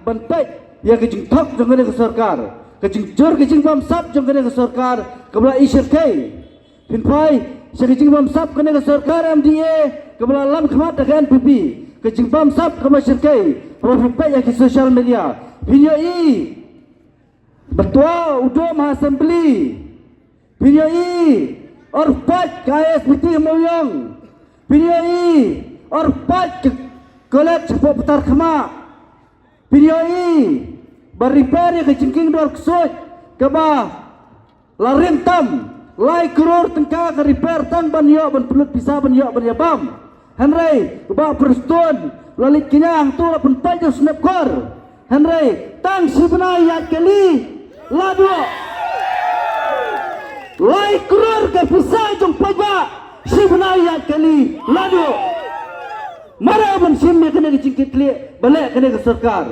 Bentek ya kejing thok jangkene ke sarkar kejing jor kejing bam sap jangkene ke sarkar kabla isir kai hinpai kejing bam sap kene ke sarkar MDA kabla lam khmat dengan PP kejing bam sap kabla isir kai profit ya ke social media video i betua udo ma assembly video i और पाँच KS मिट्टी मोयong video i और पाँच collect putar khma video i beriper ke jengking dor ksoj ke ba la rentam lai kror tengka ke repair tang ban yo ban pelut bisa ban yo ban ya bam henry ba perston lalit kinyang tu ban pajo snap kor henry tang sibna ya kali lado lai kror ke bisa jong paja sibna ya kali lado mara ban sim me kene jingkit le balik kene ke sarkar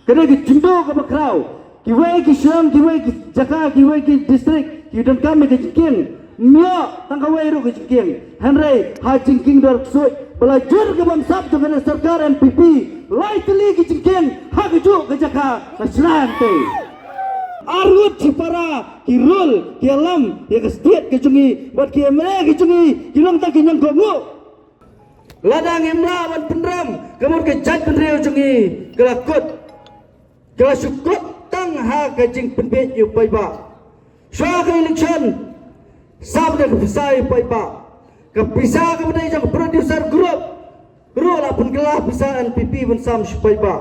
kene ke jindo ke bakrau ki wei ki sham ki wei ki jaka ki wei ki district ki dan kami ke jingking mio tang ka wei ru ke jingking henry ha jingking dor soi belajur ke bang sab kene sarkar MPP lai teli ki jingking ha ke ju ke jaka nasional te arut cipara ki rul ki alam ya ke state ke jungi buat ki emre ke jungi ki long tak ki nyang gomu ladang emra wan pendram kemudian ke jat penriu jungi kelakut kela syukut tang ha kajing penbet yu paiba syah ke election sab de pisai paiba ke pisah kemudian jang producer group la pun kelah pisah NPP pun sam paiba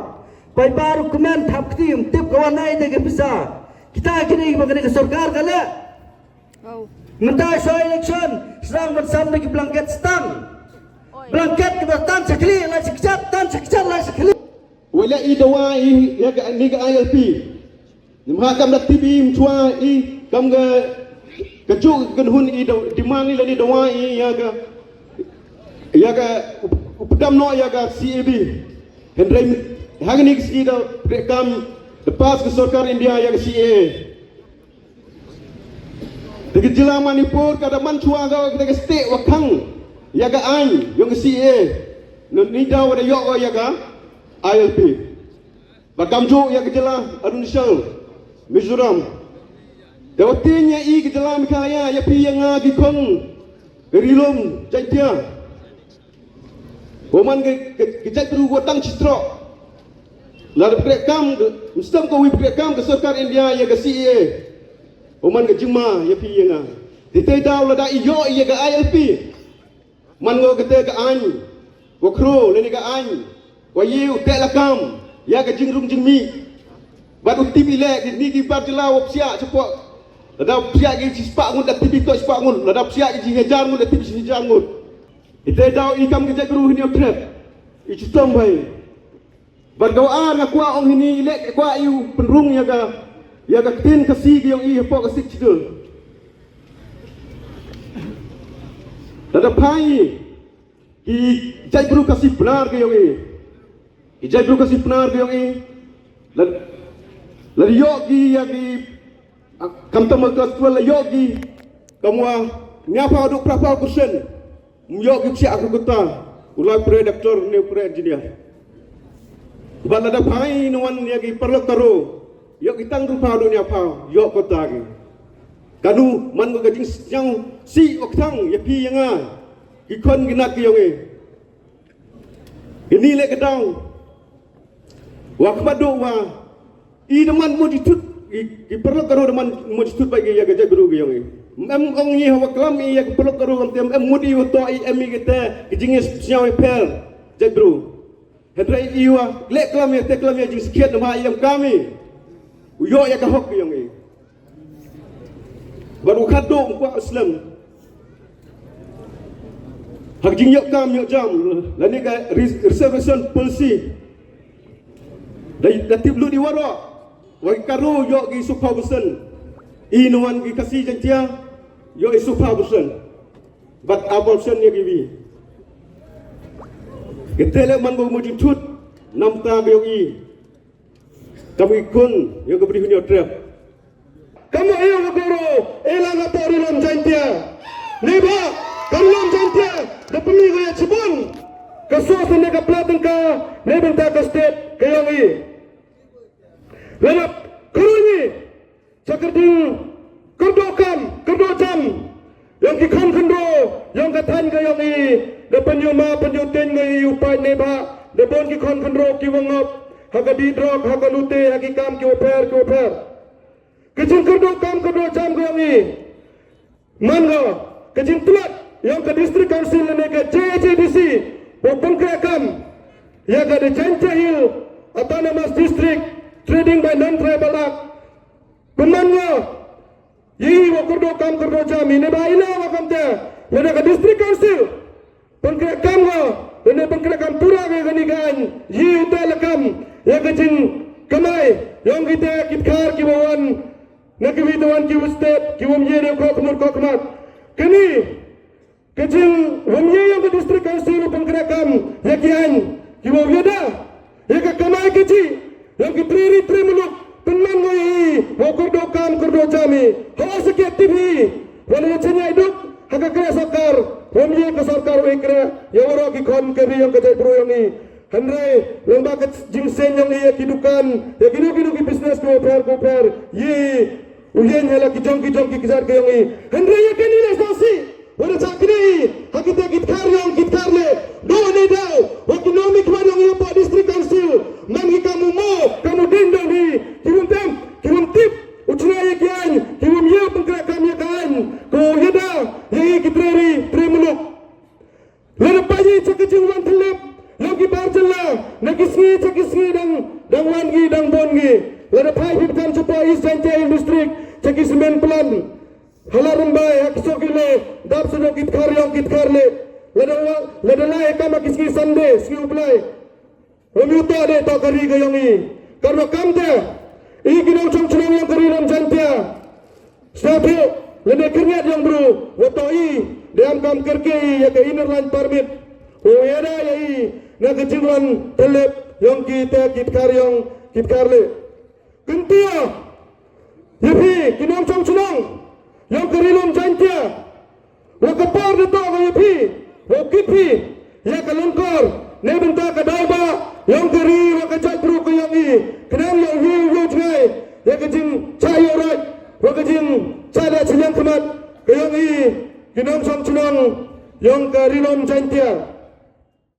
paiba ru komen thap tim tip kawan nai de ke pisah kita kini bagani ke sarkar kala mentai syah election serang pun sam lagi blanket stang blanket kita tan sekali lah sekejap lah sekali. Wala idawa i ya ga ni ga ILP. Nimha kam da TV mchwa i kam ga kaju gunhun i di mani la ni dawa i ya ga updam no ya ga CAB. Hendrai hari ni kita rekam lepas ke Sarkar India yang CA. Dengan jelas Manipur kada mancua kau kita state wakang yaga ai yang CA. Ni dah ada yok yaga ILP. Bakamjo yaga jelas Arunachal Mizoram. Dawatinya i ke jelas mikaya ya pi yang ngagi kong gerilom jaitia. Waman ke jait beru watang citra. Lalu rekam mesti kau rekam ke Sarkar India ya ke CA. Oman ke jema ya pi yang Dite daw la da iyo iya ke ILP. Man ngo ke te ke an. Wo kro le ni ke an. Wa yiu te la kam ya ke jingrung jingmi. Ba u tibi le ni ki bar jela wo sia cepo. La da sia ki si spa ngun da tibi to spa ngun. La da sia ki ji hejar ngun da tibi si hejar ngun. Dite daw ikam ke jagru ni otrep. I chutam bai. Bar gaw ar nga kwa ong hini le kwa iu penrung ya ka tin kasi yang i po ka sik chidul. Dada pai ki jai bru kasi benar ke yang i. Ki jai bru kasi benar ke yang i. La yogi ya ki kam tama ka twala yogi kamwa nyapa duk berapa persen. Yogi si aku kota ulai pre doktor ne pre engineer. Bala da pai nuan ya ki perlu taro. Yok kitang rupa dunia pau, yok kota ke. Kanu man ko gajing yang si oktang ya pi yang ikon ginak ke yonge. Ini le kedang. Wa kemadu wa I deman mujitut I perlu karo deman mujitut bagi ya gajah biru ke yonge. Em ong ni hawa kelam I ya perlu karo am tem em mudi to I em kita gajing siang pel jabru. Hendrai iwa le kelam ya te kelam ya jing sekian nama ayam kami. Uyo ya kahok yang ini. Baru kadung kuat Islam. Hak jing yok kam yok jam. Lani ka reservation policy. Dah tiblu di waro. Wai karu yok gi supa busen. Inuan gi kasih jantia yok i supa busen. Bat abortion ya gibi. Ketele man bo mujin tut namta yok i. Kamu ikun yang keberi huniau trap. Kamu ayo guru, elang apa rilom jantia. Neba, karilom jantia. Depemi kaya cibun. Kasuas nega pelatan ka, neben tak state kayangi. Lerap kurungi, cakerding kerdokam, kerdojam. Yang kikan kendo, yang katan kayangi. Depan yuma penyutin ngai upai neba. Depan kikan kendo kiwangop. Haga didrok, haga lute, hagi kam ki oper. Kecing kerdo kam kerdo jam ko yang i. Manga, kecing tulat yang ke district council ne ke JJDC, popong krekam. Ya ga de Jancha Hill, autonomous district, trading by non-tribal act. Pemanga, yi wo kerdo kam kerdo jam ini ba ila wa kam te. Ne ke district council, pengkrekam ko, ne pengkrekam pura ke ganigan, yi utelakam. Ya kecing kamai yang kita kitkar kibawan nak kibawan kiwustet kiwamye ne kokmat kini kecing wamye yang ke distrik council penggerakam ya kian kiwaweda ya ke kamai kecing yang kitriri trimuluk teman ngoi wokordo kam kordo jami hawa sekiat TV wala cenya hidup haga kira sakar wamye ke sarkar ikra ya waro ki kon keri yang ke bro yang ni Handrai lembaga jingsen yang ia kidukan ya kidu ki bisnes ko per ye uyen hala ki jong ki kizar ke yang i handrai ya kini le sosi wala chakri hakite kitkar le do ne dau economic man yang ia pa district council man ki kamu dindo ni kirum tip uchna ye kian kirum ye penggerak kami kan ko yeda ye kitreri tremuluk lele paji cakejing wan telep lagi barjela nakisngi dang wangi dang bongi lada pai pipkan cepa East Jancha District caki semen pelan halarumbai haksokile dap sudah kitkarle lada lai kama kisngi sande ski ublai romuta de to kari gayongi karena kamte ikinong chongchong yang kari ram jantia sapi lada kerniat yang bro watoi deam kam kerke ya ke inner line permit o yada yai na kecinglan telep yang kita kitkar le kentia yapi kinong chong chunong yang kerilom jantia wa kapar de to ga yapi wa kipi ya kalungkor ne benta ka daiba yang keri wa ka jatru ko yang i kenam yang yu jai ya ka jing chayo rai wa ka jing chala chilang kamat ko yang i kinong chong chunong yang kerilom jantia